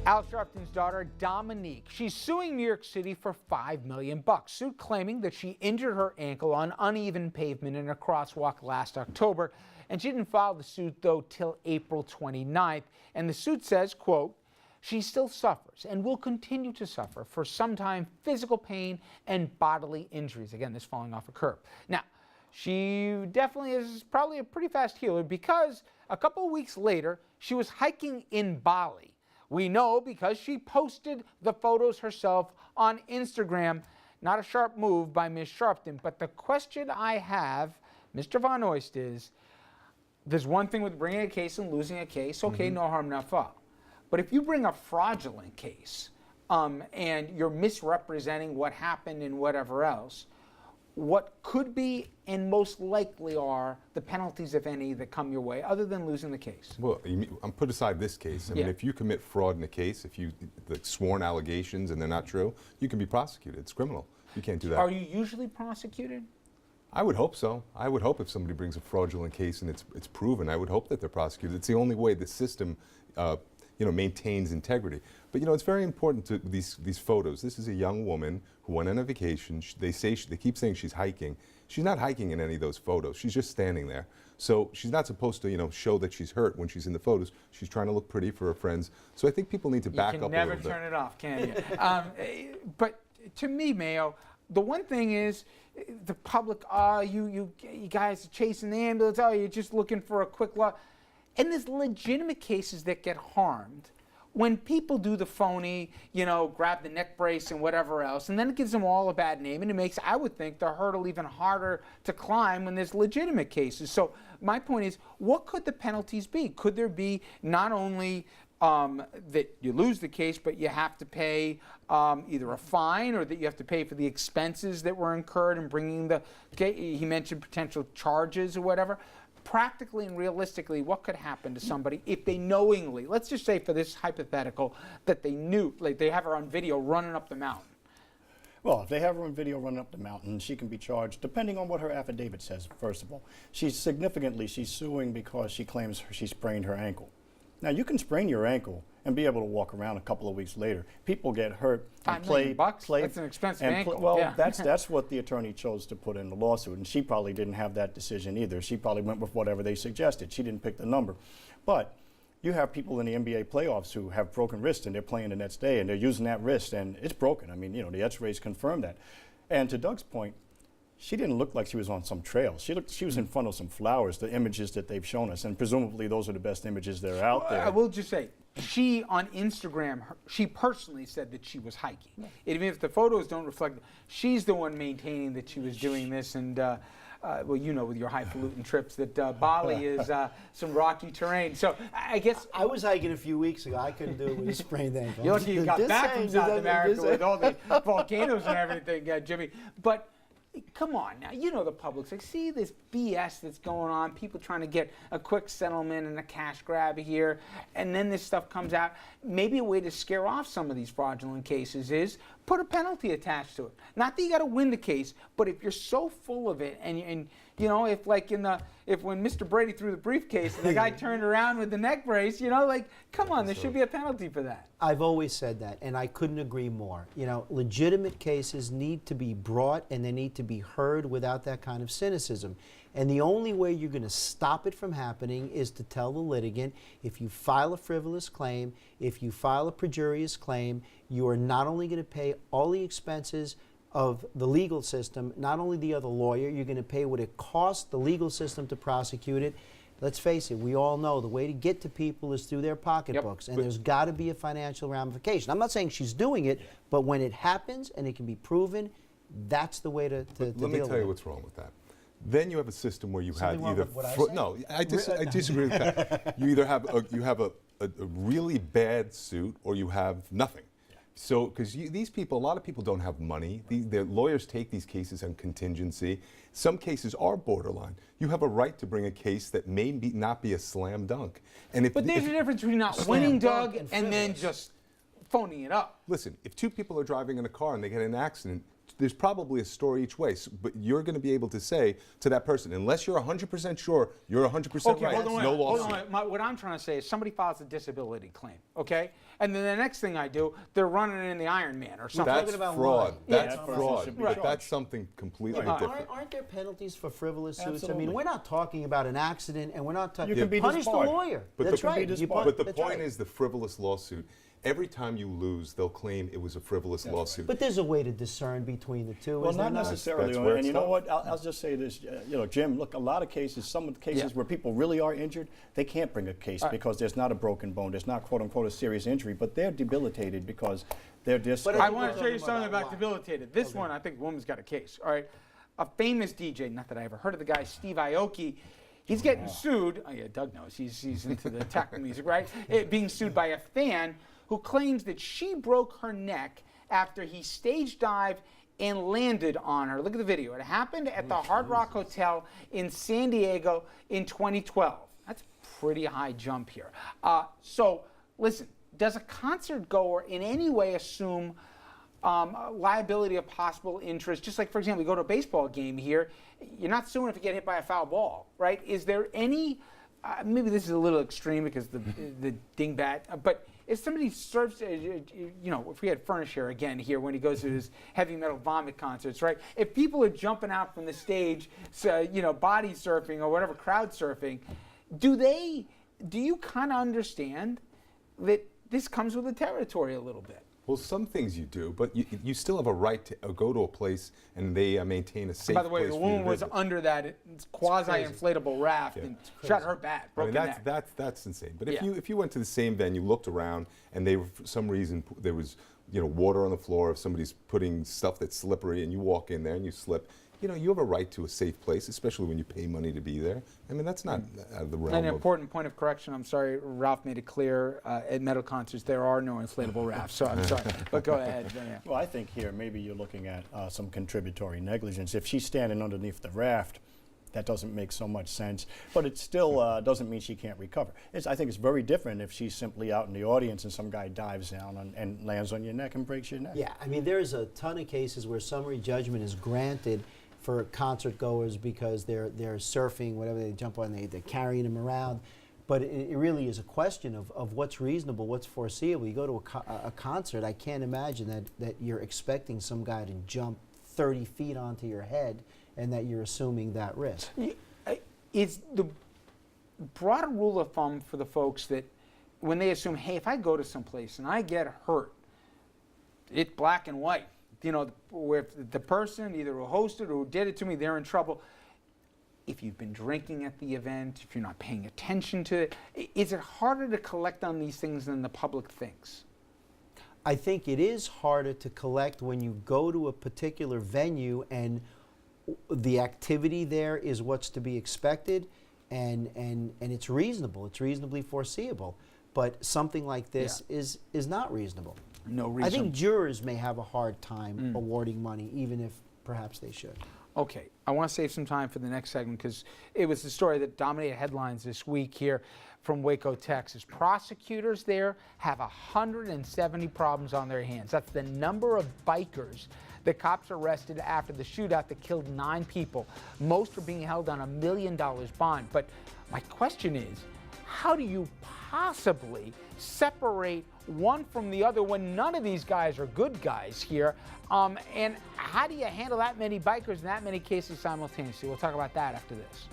Al Sharpton's daughter, Dominique, she's suing New York City for $5 million. Suit claiming that she injured her ankle on uneven pavement in a crosswalk last October. And she didn't file the suit, though, till April 29th. And the suit says, quote, she still suffers and will continue to suffer for some time physical pain and bodily injuries. Again, this falling off a curb. Now, she definitely is probably a pretty fast healer because a couple of weeks later, she was hiking in Bali. We know because she posted the photos herself on Instagram. Not a sharp move by Ms. Sharpton, but the question I have, Mr. Von Oist, is there's one thing with bringing a case and losing a case. Okay, no harm, no foul. But if you bring a fraudulent case and you're misrepresenting what happened and whatever else, what could be and most likely are the penalties, if any, that come your way, other than losing the case? Well, I'm put aside this case. I mean, if you commit fraud in a case, if you sworn allegations and they're not true, you can be prosecuted. It's criminal. You can't do that. Are you usually prosecuted? I would hope so. I would hope if somebody brings a fraudulent case and it's proven, I would hope that they're prosecuted. It's the only way the system maintains integrity. But it's very important to these photos. This is a young woman who went on a vacation. They keep saying she's hiking. She's not hiking in any of those photos. She's just standing there. So she's not supposed to show that she's hurt when she's in the photos. She's trying to look pretty for her friends. So I think people need to back up a little bit. You can never turn it off, can you? But to me, Mayo, the one thing is the public, you guys are chasing the ambulance, you're just looking for a quick look. And there's legitimate cases that get harmed when people do the phony, grab the neck brace and whatever else, and then it gives them all a bad name, and it makes, I would think, the hurdle even harder to climb when there's legitimate cases. So my point is, what could the penalties be? Could there be not only that you lose the case, but you have to pay either a fine or that you have to pay for the expenses that were incurred in bringing the case? He mentioned potential charges or whatever. Practically and realistically, what could happen to somebody if they knowingly, let's just say for this hypothetical, that they knew, like they have her on video running up the mountain? Well, if they have her on video running up the mountain, she can be charged, depending on what her affidavit says, first of all. She's suing because she claims she sprained her ankle. Now, you can sprain your ankle and be able to walk around a couple of weeks later. People get hurt and play. That's an expensive ankle. Well, that's what the attorney chose to put in the lawsuit, and she probably didn't have that decision either. She probably went with whatever they suggested. She didn't pick the number. But you have people in the NBA playoffs who have broken wrists, and they're playing the next day, and they're using that wrist, and it's broken. I mean, the X-rays confirm that. And to Doug's point, she didn't look like she was on some trail. She was in front of some flowers, the images that they've shown us, and presumably those are the best images that are out there. I will just say, she on Instagram, she personally said that she was hiking. Even if the photos don't reflect, she's the one maintaining that she was doing this. And well, with your highfalutin trips, that Bali is some rocky terrain. So I guess I was hiking a few weeks ago. I couldn't do it with a sprained ankle. You're lucky you got back from South America with all the volcanoes and everything, Jimmy. But come on now, the public's like, see this BS that's going on, people trying to get a quick settlement and a cash grab here, and then this stuff comes out. Maybe a way to scare off some of these fraudulent cases is put a penalty attached to it. Not that you got to win the case, but if you're so full of it, and if when Mr. Brady threw the briefcase and the guy turned around with the neck brace, come on, there should be a penalty for that. I've always said that, and I couldn't agree more. Legitimate cases need to be brought and they need to be heard without that kind of cynicism. And the only way you're going to stop it from happening is to tell the litigant, if you file a frivolous claim, if you file a perjurious claim, you are not only going to pay all the expenses of the legal system, not only the other lawyer, you're going to pay what it costs the legal system to prosecute it. Let's face it, we all know the way to get to people is through their pocketbooks, and there's got to be a financial ramification. I'm not saying she's doing it, but when it happens and it can be proven, that's the way to deal with it. Let me tell you what's wrong with that. Then you have a system where you have either no, I disagree with that. You either have a really bad suit or you have nothing. So, because these people, a lot of people don't have money. Their lawyers take these cases on contingency. Some cases are borderline. You have a right to bring a case that may not be a slam dunk. But there's a difference between not winning, Doug, and then just phoning it up. Listen, if two people are driving in a car and they get in an accident, there's probably a story each way, but you're going to be able to say to that person, unless you're 100% sure you're 100% Okay, right, hold on, no hold lawsuit. on. What I'm trying to say is somebody files a disability claim, okay? And then the next thing I do, they're running in the Iron Man or something. That's talking about fraud. lying. That's that person fraud. should be But charged. that's something completely Right. different. Aren't there penalties for frivolous suits? I Absolutely. mean, we're not talking about an accident, and we're not talking. You can be punish the disbarred. lawyer. But That's the, right. But the that's point right. is the frivolous lawsuit. Every time you lose, they'll claim it was a frivolous lawsuit. But there's a way to discern between the two. Well, is there not necessarily. That's where And it's you know tough. what? I'll just say this. Jim, look, a lot of cases, some of the cases where people really are injured, they can't bring a case because there's not a broken bone. There's not, quote unquote, a serious injury, but they're debilitated because they're just. But I think want we're to show you talking something about about why. debilitated. This one, I think, woman's got a case. All right, a famous DJ, not that I ever heard of the guy, Steve Aoki. He's getting sued. Oh yeah, Doug knows. He's into the tech music, right? Being sued by a fan who claims that she broke her neck after he stage dived and landed on her. Look at the video. It happened at the Hard Rock Hotel in San Diego in 2012. That's a pretty high jump here. So listen, does a concert goer in any way assume liability of possible interest? Just like, for example, you go to a baseball game here, you're not suing if you get hit by a foul ball, right? Is there any, maybe this is a little extreme because the dingbat, but if somebody serves, if we had Furnish here again here when he goes to his heavy metal vomit concerts, right? If people are jumping out from the stage, body surfing or whatever, crowd surfing, do you kind of understand that this comes with the territory a little bit? Well, some things you do, but you still have a right to go to a place and they maintain a safe place. By the way, the for you woman to was visit. under that quasi-inflatable raft and shot her back, I mean, broken neck. that's insane. But Yeah. if you went to the same venue, looked around, and they were, for some reason there was water on the floor, if somebody's putting stuff that's slippery, and you walk in there and you slip, you have a right to a safe place, especially when you pay money to be there. I mean, that's not out of the realm An of. important point of correction. I'm sorry, Ralph made it clear at metal concerts there are no inflatable rafts. So I'm sorry, but go ahead. Yeah. Well, I think here maybe you're looking at some contributory negligence. If she's standing underneath the raft, that doesn't make so much sense. But it still doesn't mean she can't recover. I think it's very different if she's simply out in the audience and some guy dives down and lands on your neck and breaks your neck. Yeah, I mean, there's a ton of cases where summary judgment is granted for concert goers because they're surfing, whatever they jump on, they're carrying them around. But it really is a question of what's reasonable, what's foreseeable. You go to a concert, I can't imagine that you're expecting some guy to jump 30 feet onto your head and that you're assuming that risk. Is the broader rule of thumb for the folks that when they assume, hey, if I go to someplace and I get hurt, it's black and white. Where the person either who hosted or who did it to me, they're in trouble. If you've been drinking at the event, if you're not paying attention to it, is it harder to collect on these things than the public thinks? I think it is harder to collect when you go to a particular venue and the activity there is what's to be expected and it's reasonable. It's reasonably foreseeable. But something like this is not reasonable. No reason. I think jurors may have a hard time awarding money, even if perhaps they should. Okay, I want to save some time for the next segment because it was the story that dominated headlines this week here from Waco, Texas. Prosecutors there have 170 problems on their hands. That's the number of bikers the cops arrested after the shootout that killed 9 people. Most are being held on $1 million bond. But my question is, how do you possibly separate one from the other when none of these guys are good guys here? And how do you handle that many bikers in that many cases simultaneously? We'll talk about that after this.